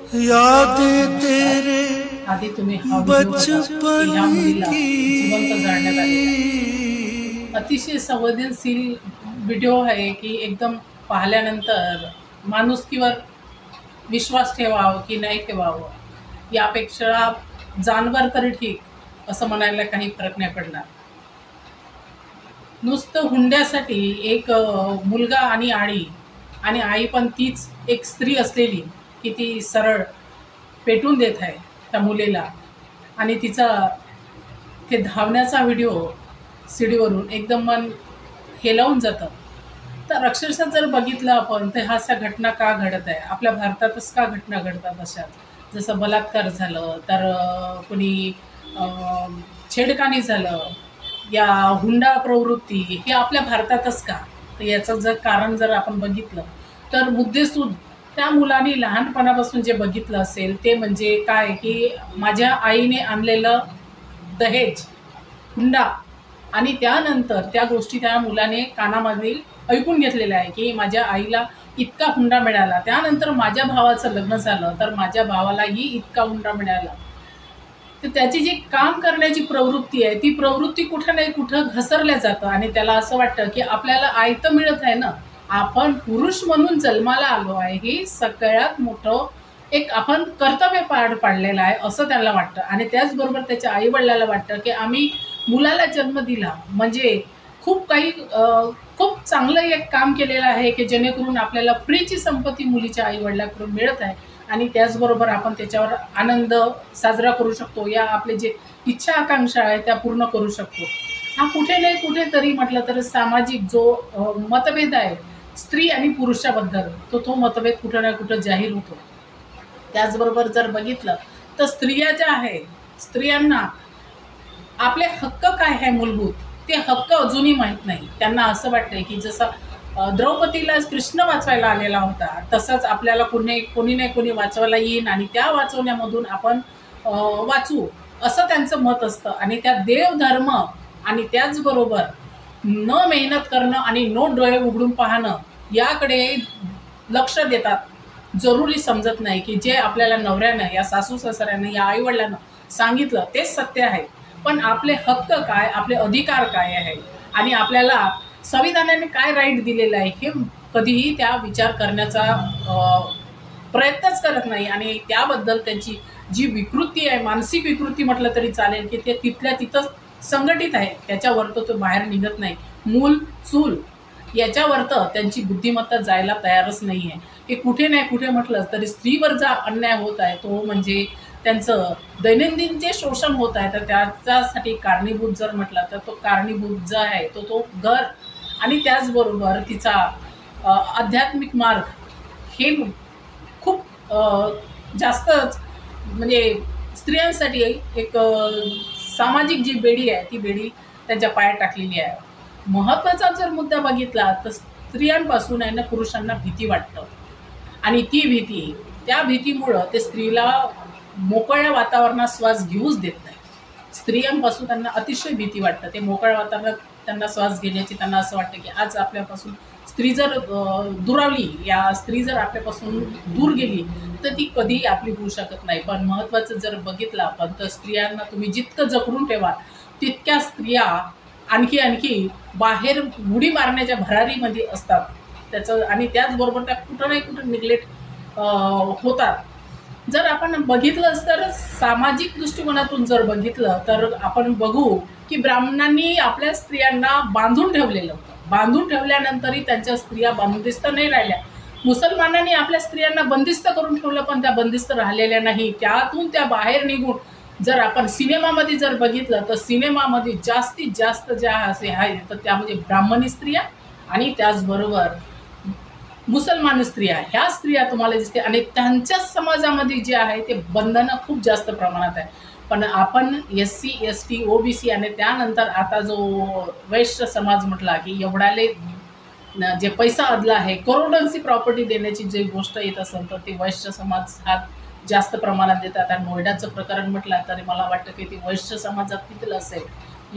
यादें तेरे आधी तुम्ही हा बचपन ह्या मुलीला की। जिवंत जाळण्यात आलेला आहे। अतिशय संवेदनशील व्हिडिओ आहे की एकदम पाहिल्यानंतर माणुसकीवर विश्वास ठेवावा की नाही ठेवावं यापेक्षा जानवर तरी ठीक असं म्हणायला काही फरक नाही पडणार। नुसतं हुंड्यासाठी एक मुलगा आणि आई पण तीच एक स्त्री असलेली की ती सरळ पेटून देत आहे त्या मुलीला आणि तिचा ते धावण्याचा व्हिडिओ सीडीवरून एकदम मन हेलावून जातं। तर अक्षरशः जर बघितलं आपण तर ह्या घटना का घडत आहे आपल्या भारतातच का घटना घडतात अशा जसं बलात्कार झालं तर कोणी छेडखानी झालं या हुंडा प्रवृत्ती हे आपल्या भारतातच का। तर याचं जर कारण जर आपण बघितलं तर मुद्देसूद त्या मुलांनी लहानपणापासून जे बघितलं असेल ते म्हणजे काय की माझ्या आईने आणलेलं दहेज हुंडा आणि त्यानंतर त्या गोष्टी त्या मुलाने कानामध्ये ऐकून घेतलेल्या आहे की माझ्या आईला इतका हुंडा मिळाला, त्यानंतर माझ्या भावाचं लग्न झालं तर माझ्या भावालाही इतका हुंडा मिळाला। तर त्याची जी काम करण्याची प्रवृत्ती आहे ती प्रवृत्ती कुठं नाही कुठं घसरल्या जातं आणि त्याला असं वाटतं की आपल्याला आयतं मिळत आहे ना, आपण पुरुष म्हणून जन्माला आलो आहे ही सगळ्यात मोठं एक आपण कर्तव्य पार पाडलेलं आहे असं त्याला वाटतं। आणि त्याचबरोबर त्याच्या आईवडिलाला वाटतं की आम्ही मुलाला जन्म दिला म्हणजे खूप काही खूप चांगलं एक काम केलेलं आहे की जेणेकरून आपल्याला फ्रीची संपत्ती मुलीच्या आईवडिलाकडून मिळत आहे आणि त्याचबरोबर आपण त्याच्यावर आनंद साजरा करू शकतो या आपले जे इच्छा आकांक्षा आहे त्या पूर्ण करू शकतो। हा कुठे नाही कुठेतरी म्हटलं तर सामाजिक जो मतभेद आहे स्त्री आणि पुरुषाबद्दल तो मतभेद कुठं ना कुठं जाहीर होतो। त्याचबरोबर जर बघितलं तर स्त्रिया ज्या आहे स्त्रियांना आपले हक्क काय आहे मूलभूत ते हक्क अजूनही माहीत नाही। त्यांना असं वाटतंय की जसं द्रौपदीला कृष्ण वाचवायला आलेला होता तसंच आपल्याला कोणी नाही कोणी वाचवायला येईन आणि त्या वाचवण्यामधून आपण वाचू असं त्यांचं मत असतं। आणि त्या देवधर्म आणि त्याचबरोबर न मेहनत करणं आणि न डोळे उघडून पाहणं याकडे लक्ष देतात जरुरी समजत नाही की जे आपल्याला नवऱ्यानं या सासू सासऱ्यानं या आईवडिलांना सांगितलं तेच सत्य आहे, पण आपले हक्क काय आपले अधिकार काय आहे आणि आपल्याला संविधानाने काय राईट दिलेलं आहे हे कधीही त्या विचार करण्याचा प्रयत्नच करत नाही। आणि त्याबद्दल त्यांची जी विकृती आहे मानसिक विकृती म्हटलं तरी चालेल की ते तिथल्या तिथंच संघटित आहे, त्याच्यावर तो बाहेर निघत नाही। मूल चूल याच्यावर तर त्यांची बुद्धिमत्ता जायला तयारच नाही आहे की कुठे नाही कुठे म्हटलं तरी स्त्रीवर जा अन्याय होत आहे तो म्हणजे त्यांचं दैनंदिन जे शोषण होत आहे तर त्याच्यासाठी कारणीभूत जर म्हटलं तर तो कारणीभूत जो आहे तो घर आणि त्याचबरोबर तिचा आध्यात्मिक मार्ग हे खूप जास्तच म्हणजे स्त्रियांसाठी एक सामाजिक जी बेडी आहे ती बेडी त्यांच्या पायात टाकलेली आहे। महत्त्वाचा जर मुद्दा बघितला तर स्त्रियांपासून आहे ना पुरुषांना भीती वाटतं आणि ती त्या भीतीमुळं ते स्त्रीला मोकळ्या वातावरणात श्वास घेऊच देत नाही। स्त्रियांपासून त्यांना अतिशय भीती वाटतं, ते मोकळ्या वातावरणात त्यांना श्वास घेण्याची त्यांना असं वाटतं की आज आपल्यापासून स्त्री जर दुरावली या स्त्री जर आपल्यापासून दूर गेली तर ती कधीही आपली होऊ शकत नाही। पण महत्त्वाचं जर बघितलं आपण तर स्त्रियांना तुम्ही जितकं जखडून ठेवा तितक्या स्त्रिया आणखी बाहेर उडी मारण्याच्या भरारीमध्ये असतात त्याचं आणि त्याचबरोबर त्या कुठं नाही कुठं निग्लेक्ट होतात। जर आपण बघितलं तर सामाजिक दृष्टिकोनातून जर बघितलं तर आपण बघू की ब्राह्मणांनी आपल्या स्त्रियांना बांधून ठेवलेलं होतं, बांधून ठेवल्यानंतरही त्यांच्या स्त्रिया बंदिस्त नाही राहिल्या। मुसलमानांनी आपल्या स्त्रियांना बंदिस्त करून ठेवलं पण त्या बंदिस्त राहिलेल्या नाही, त्यातून त्या बाहेर निघून जर आपण सिनेमामध्ये जर बघितलं तर सिनेमामध्ये जास्तीत जास्त ज्या असे आहे तर त्यामध्ये ब्राह्मणी स्त्रिया आणि त्याचबरोबर मुसलमान स्त्रिया ह्या स्त्रिया तुम्हाला दिसते आणि त्यांच्याच समाजामध्ये जे आहे ते बंधनं खूप जास्त प्रमाणात आहे। पण आपण SC ST OBC आणि त्यानंतर आता जो वैश्य समाज म्हटला की एवढाले जे पैसा अदला आहे करोडोंची प्रॉपर्टी देण्याची जी गोष्ट येत असेल तर ते वैश्य समाज हा जास्त प्रमाणात देतात। आणि नोएडाचं प्रकरण म्हटलं तरी मला वाटतं की ते वैश्य समाजात किती असेल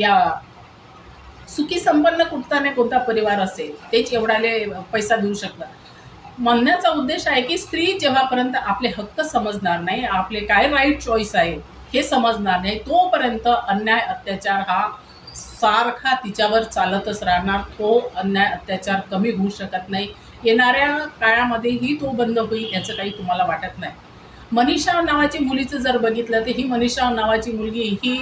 या सुखी संपन्न कुठचा नाही कोणता परिवार असेल तेच एवढाले पैसा देऊ शकतात। म्हणण्याचा उद्देश आहे की स्त्री जेव्हापर्यंत आपले हक्क समजणार नाही, आपले काय राईट चॉईस आहे हे समजणार नाही, तोपर्यंत अन्याय अत्याचार हा सारखा तिच्यावर चालतच राहणार. तो अन्याय अत्याचार कमी होऊ शकत नाही. येणाऱ्या काळामध्येही तो बंद होईल याचं काही तुम्हाला वाटत नाही. मनीषा नावाची मुलीचं जर बघितलं तर ही मनीषा नावाची मुलगी ही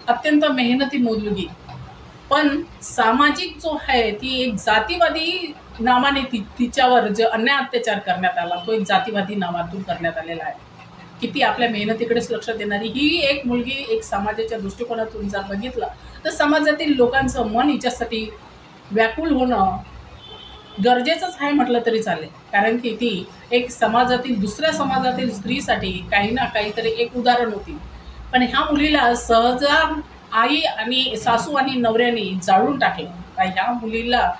अत्यंत मेहनती मुलगी, पण सामाजिक जो आहे ती एक जातीवादी नावाने तिच्यावर जो अन्याय अत्याचार करण्यात आला तो एक जातीवादी नावातून करण्यात आलेला आहे. किती आपल्या मेहनतीकडेच लक्ष देणारी ही एक मुलगी एक समाजाच्या दृष्टिकोनातून जर बघितलं तर समाजातील लोकांचं मन हिच्यासाठी व्याकुळ होणं गरजेचंच आहे म्हटलं तरी चालेल. कारण की ती एक समाजातील दुसऱ्या समाजातील स्त्रीसाठी काही ना काहीतरी एक उदाहरण होती. पण ह्या मुलीला सहज आई आणि सासू आणि नवऱ्याने जाळून टाकलं. ह्या मुलीला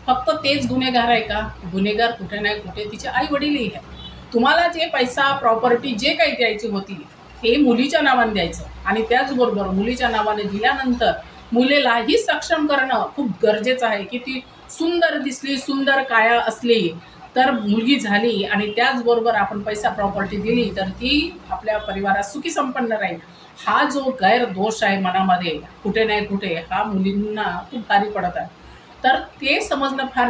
फक्त तेच गुन्हेगार आहे का? गुन्हेगार कुठे नाही कुठे तिचे आई वडीलही आहे. तुम्हाला जे पैसा प्रॉपर्टी जे काही द्यायची होती ते मुलीच्या नावाने द्यायचं आणि त्याचबरोबर मुलीच्या नावाने दिल्यानंतर मुलीलाही सक्षम करणं खूप गरजेचं आहे की ती सुंदर दिसली, सुंदर काया असली तर मुलगी झाली आणि त्याचबरोबर आपण पैसा प्रॉपर्टी दिली तर ती आपल्या परिवारात सुखी संपन्न राहील. हा जो गैरदोष आहे मनामध्ये कुठे नाही कुठे हा मुलींना खूप भारी पडत आहे. तर ते समजणं फार